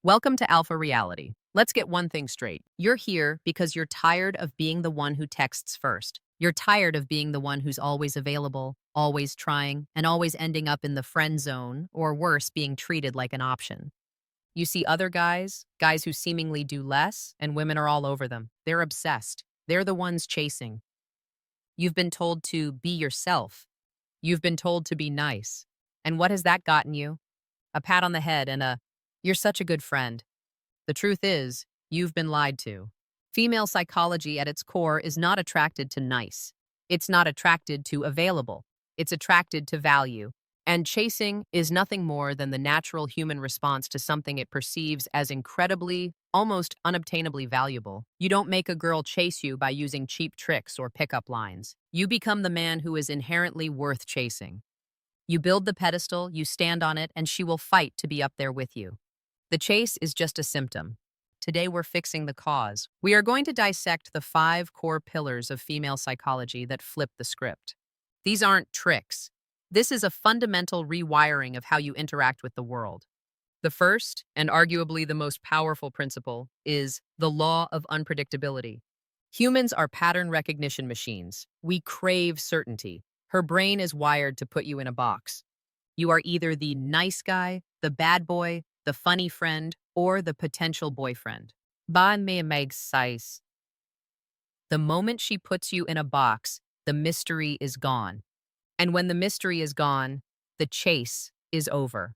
Welcome to Alpha Reality. Let's get one thing straight. You're here because you're tired of being the one who texts first. You're tired of being the one who's always available, always trying, and always ending up in the friend zone, or worse, being treated like an option. You see other guys who seemingly do less, and women are all over them. They're obsessed. They're the ones chasing. You've been told to be yourself. You've been told to be nice. And what has that gotten you? A pat on the head and you're such a good friend. The truth is, you've been lied to. Female psychology at its core is not attracted to nice. It's not attracted to available. It's attracted to value. And chasing is nothing more than the natural human response to something it perceives as incredibly, almost unobtainably valuable. You don't make a girl chase you by using cheap tricks or pickup lines. You become the man who is inherently worth chasing. You build the pedestal, you stand on it, and she will fight to be up there with you. The chase is just a symptom. Today we're fixing the cause. We are going to dissect the 5 core pillars of female psychology that flip the script. These aren't tricks. This is a fundamental rewiring of how you interact with the world. The first, and arguably the most powerful principle, is the law of unpredictability. Humans are pattern recognition machines. We crave certainty. Her brain is wired to put you in a box. You are either the nice guy, the bad boy, the funny friend, or the potential boyfriend. Ba me makes size. The moment she puts you in a box, the mystery is gone. And when the mystery is gone, the chase is over.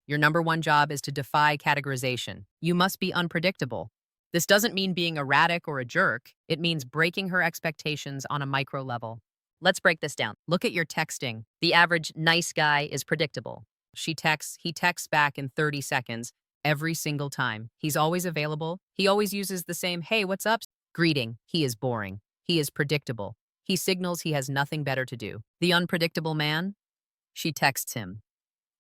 Your number one job is to defy categorization. You must be unpredictable. This doesn't mean being erratic or a jerk. It means breaking her expectations on a micro level. Let's break this down. Look at your texting. The average nice guy is predictable. He texts back in 30 seconds every single time. He's always available. He always uses the same, "Hey, what's up?" greeting. He is boring. He is predictable. He signals he has nothing better to do. The unpredictable man? She texts him.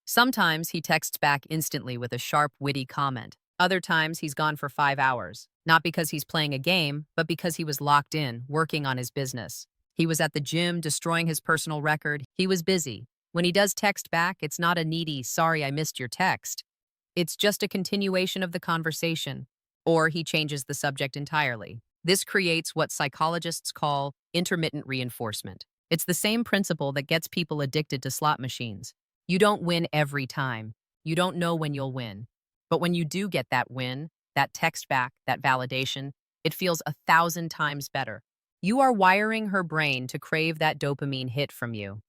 Sometimes he texts back instantly with a sharp, witty comment. Other times he's gone for 5 hours. Not because he's playing a game, but because he was locked in, working on his business. He was at the gym, destroying his personal record. He was busy. When he does text back, it's not a needy, "Sorry, I missed your text." It's just a continuation of the conversation. Or he changes the subject entirely. This creates what psychologists call intermittent reinforcement. It's the same principle that gets people addicted to slot machines. You don't win every time. You don't know when you'll win. But when you do get that win, that text back, that validation, it feels 1,000 times better. You are wiring her brain to crave that dopamine hit from you.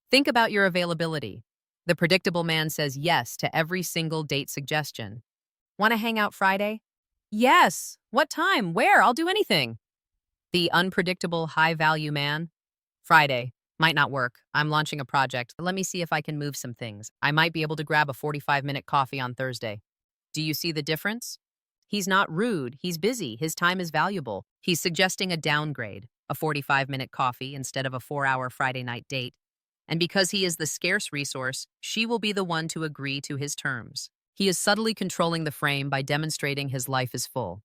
Think about your availability. The predictable man says yes to every single date suggestion. Want to hang out Friday? Yes. What time? Where? I'll do anything. The unpredictable high-value man? Friday. Might not work. I'm launching a project. Let me see if I can move some things. I might be able to grab a 45-minute coffee on Thursday. Do you see the difference? He's not rude. He's busy. His time is valuable. He's suggesting a downgrade, a 45-minute coffee instead of a 4-hour Friday night date. And because he is the scarce resource, she will be the one to agree to his terms. He is subtly controlling the frame by demonstrating his life is full.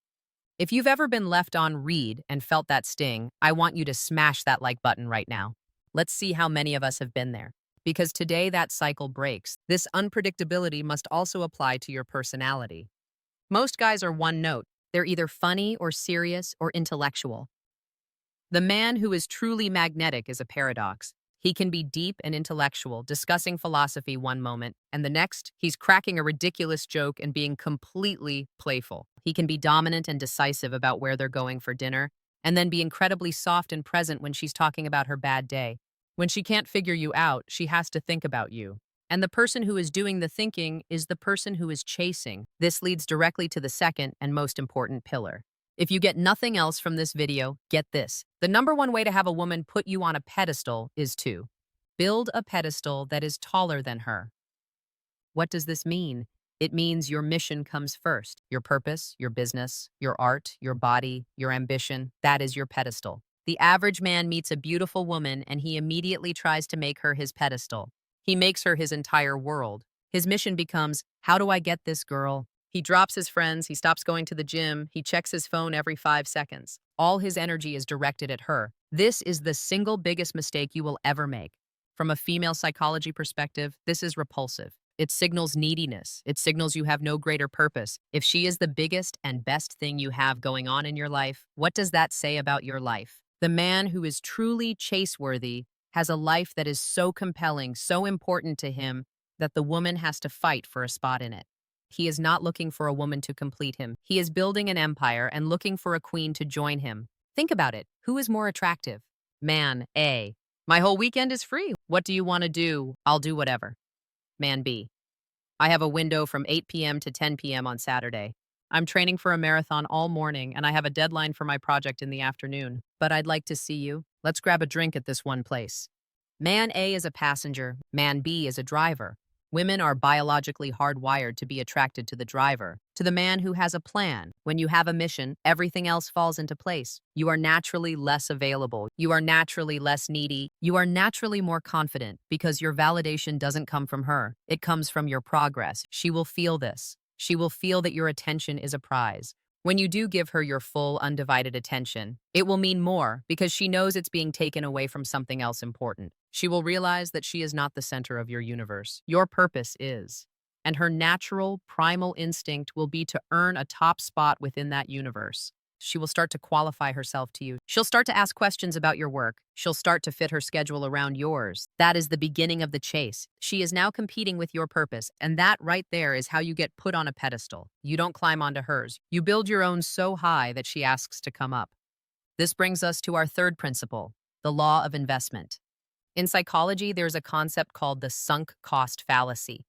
If you've ever been left on read and felt that sting, I want you to smash that like button right now. Let's see how many of us have been there. Because today that cycle breaks. This unpredictability must also apply to your personality. Most guys are one note. They're either funny or serious or intellectual. The man who is truly magnetic is a paradox. He can be deep and intellectual, discussing philosophy one moment, and the next, he's cracking a ridiculous joke and being completely playful. He can be dominant and decisive about where they're going for dinner, and then be incredibly soft and present when she's talking about her bad day. When she can't figure you out, she has to think about you. And the person who is doing the thinking is the person who is chasing. This leads directly to the second and most important pillar. If you get nothing else from this video, get this. The number one way to have a woman put you on a pedestal is to build a pedestal that is taller than her. What does this mean? It means your mission comes first. Your purpose, your business, your art, your body, your ambition, that is your pedestal. The average man meets a beautiful woman and he immediately tries to make her his pedestal. He makes her his entire world. His mission becomes, how do I get this girl? He drops his friends, he stops going to the gym, he checks his phone every 5 seconds. All his energy is directed at her. This is the single biggest mistake you will ever make. From a female psychology perspective, this is repulsive. It signals neediness. It signals you have no greater purpose. If she is the biggest and best thing you have going on in your life, what does that say about your life? The man who is truly chaseworthy has a life that is so compelling, so important to him, that the woman has to fight for a spot in it. He is not looking for a woman to complete him. He is building an empire and looking for a queen to join him. Think about it. Who is more attractive? Man A. My whole weekend is free. What do you want to do? I'll do whatever. Man B. I have a window from 8 p.m. to 10 p.m. on Saturday. I'm training for a marathon all morning, and I have a deadline for my project in the afternoon. But I'd like to see you. Let's grab a drink at this one place. Man A is a passenger. Man B is a driver. Women are biologically hardwired to be attracted to the driver, to the man who has a plan. When you have a mission, everything else falls into place. You are naturally less available. You are naturally less needy. You are naturally more confident because your validation doesn't come from her. It comes from your progress. She will feel this. She will feel that your attention is a prize. When you do give her your full, undivided attention, it will mean more because she knows it's being taken away from something else important. She will realize that she is not the center of your universe. Your purpose is. And her natural, primal instinct will be to earn a top spot within that universe. She will start to qualify herself to you. She'll start to ask questions about your work. She'll start to fit her schedule around yours. That is the beginning of the chase. She is now competing with your purpose, and that right there is how you get put on a pedestal. You don't climb onto hers. You build your own so high that she asks to come up. This brings us to our third principle, the law of investment. In psychology, there's a concept called the sunk cost fallacy.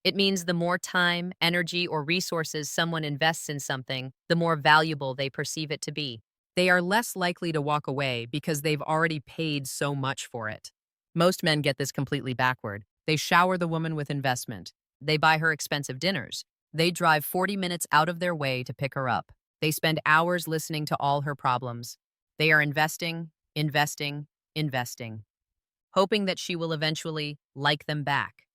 It means the more time, energy, or resources someone invests in something, the more valuable they perceive it to be. They are less likely to walk away because they've already paid so much for it. Most men get this completely backward. They shower the woman with investment. They buy her expensive dinners. They drive 40 minutes out of their way to pick her up. They spend hours listening to all her problems. They are investing, investing, investing, hoping that she will eventually like them back.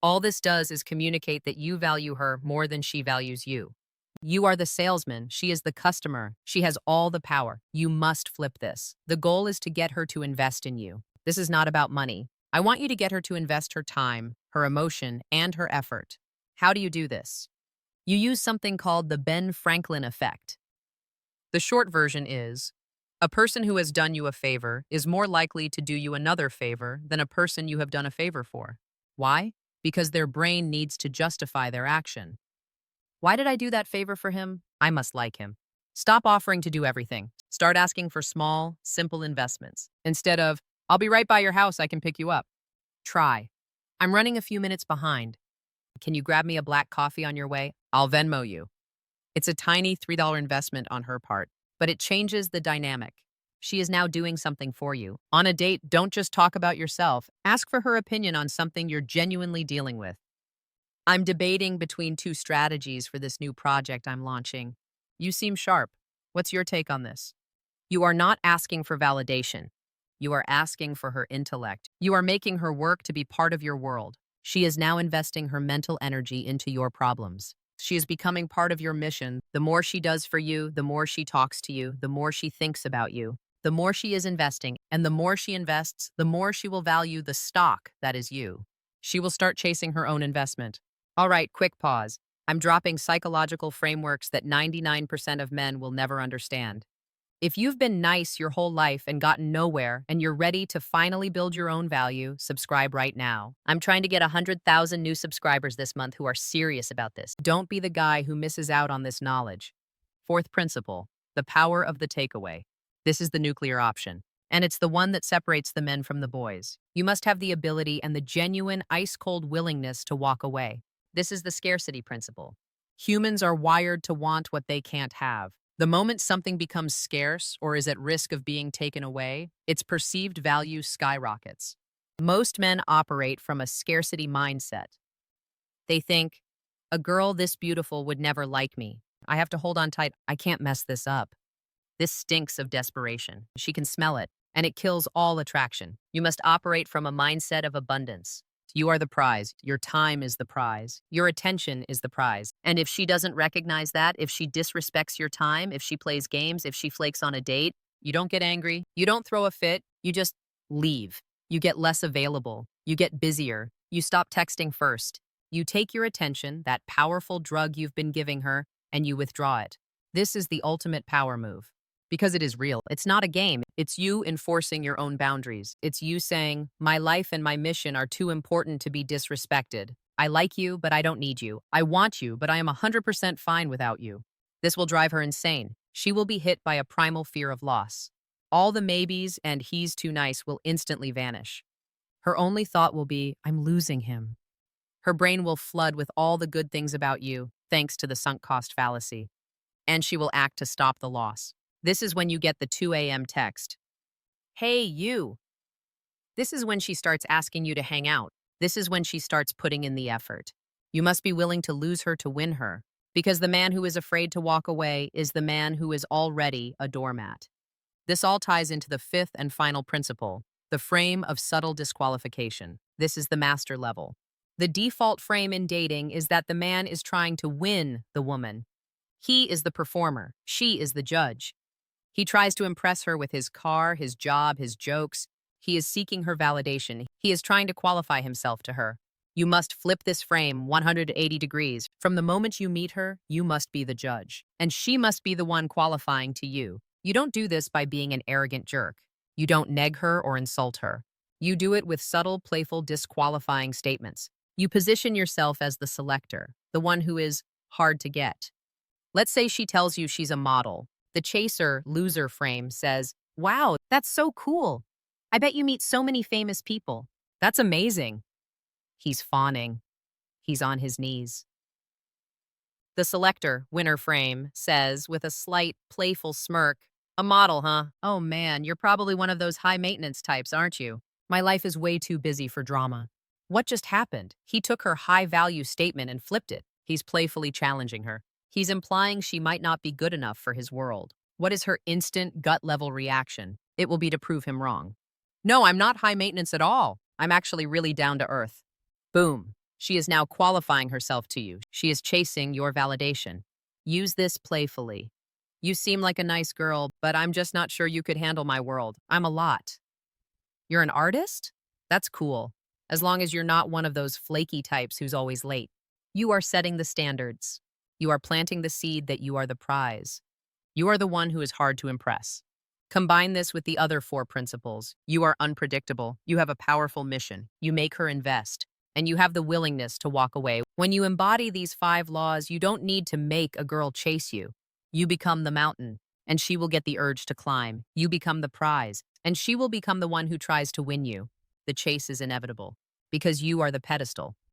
All this does is communicate that you value her more than she values you. You are the salesman. She is the customer. She has all the power. You must flip this. The goal is to get her to invest in you. This is not about money. I want you to get her to invest her time, her emotion, and her effort. How do you do this? You use something called the Ben Franklin effect. The short version is, a person who has done you a favor is more likely to do you another favor than a person you have done a favor for. Why? Because their brain needs to justify their action. Why did I do that favor for him? I must like him. Stop offering to do everything. Start asking for small, simple investments. Instead of, I'll be right by your house, I can pick you up. Try. I'm running a few minutes behind. Can you grab me a black coffee on your way? I'll Venmo you. It's a tiny $3 investment on her part, but it changes the dynamic. She is now doing something for you. On a date, don't just talk about yourself. Ask for her opinion on something you're genuinely dealing with. I'm debating between two strategies for this new project I'm launching. You seem sharp. What's your take on this? You are not asking for validation. You are asking for her intellect. You are making her work to be part of your world. She is now investing her mental energy into your problems. She is becoming part of your mission. The more she does for you, the more she talks to you, the more she thinks about you. The more she is investing, and the more she invests, the more she will value the stock that is you. She will start chasing her own investment. All right, quick pause. I'm dropping psychological frameworks that 99% of men will never understand. If you've been nice your whole life and gotten nowhere, and you're ready to finally build your own value, subscribe right now. I'm trying to get 100,000 new subscribers this month who are serious about this. Don't be the guy who misses out on this knowledge. Fourth principle, the power of the takeaway. This is the nuclear option, and it's the one that separates the men from the boys. You must have the ability and the genuine ice-cold willingness to walk away. This is the scarcity principle. Humans are wired to want what they can't have. The moment something becomes scarce or is at risk of being taken away, its perceived value skyrockets. Most men operate from a scarcity mindset. They think, a girl this beautiful would never like me. I have to hold on tight. I can't mess this up. This stinks of desperation. She can smell it, and it kills all attraction. You must operate from a mindset of abundance. You are the prize. Your time is the prize. Your attention is the prize. And if she doesn't recognize that, if she disrespects your time, if she plays games, if she flakes on a date, you don't get angry. You don't throw a fit. You just leave. You get less available. You get busier. You stop texting first. You take your attention, that powerful drug you've been giving her, and you withdraw it. This is the ultimate power move. Because it is real. It's not a game. It's you enforcing your own boundaries. It's you saying, my life and my mission are too important to be disrespected. I like you, but I don't need you. I want you, but I am 100% fine without you. This will drive her insane. She will be hit by a primal fear of loss. All the maybes and he's too nice will instantly vanish. Her only thought will be, I'm losing him. Her brain will flood with all the good things about you, thanks to the sunk cost fallacy. And she will act to stop the loss. This is when you get the 2 a.m. text. Hey, you. This is when she starts asking you to hang out. This is when she starts putting in the effort. You must be willing to lose her to win her, because the man who is afraid to walk away is the man who is already a doormat. This all ties into the fifth and final principle, the frame of subtle disqualification. This is the master level. The default frame in dating is that the man is trying to win the woman. He is the performer. She is the judge. He tries to impress her with his car, his job, his jokes. He is seeking her validation. He is trying to qualify himself to her. You must flip this frame 180 degrees. From the moment you meet her, you must be the judge. And she must be the one qualifying to you. You don't do this by being an arrogant jerk. You don't neg her or insult her. You do it with subtle, playful, disqualifying statements. You position yourself as the selector, the one who is hard to get. Let's say she tells you she's a model. The chaser, loser frame says, wow, that's so cool. I bet you meet so many famous people. That's amazing. He's fawning. He's on his knees. The selector, winner frame, says with a slight, playful smirk, a model, huh? Oh man, you're probably one of those high-maintenance types, aren't you? My life is way too busy for drama. What just happened? He took her high-value statement and flipped it. He's playfully challenging her. He's implying she might not be good enough for his world. What is her instant, gut-level reaction? It will be to prove him wrong. No, I'm not high-maintenance at all. I'm actually really down to earth. Boom. She is now qualifying herself to you. She is chasing your validation. Use this playfully. You seem like a nice girl, but I'm just not sure you could handle my world. I'm a lot. You're an artist? That's cool. As long as you're not one of those flaky types who's always late. You are setting the standards. You are planting the seed that you are the prize. You are the one who is hard to impress. Combine this with the other 4 principles. You are unpredictable. You have a powerful mission. You make her invest. And you have the willingness to walk away. When you embody these 5 laws, you don't need to make a girl chase you. You become the mountain, and she will get the urge to climb. You become the prize, and she will become the one who tries to win you. The chase is inevitable, because you are the pedestal.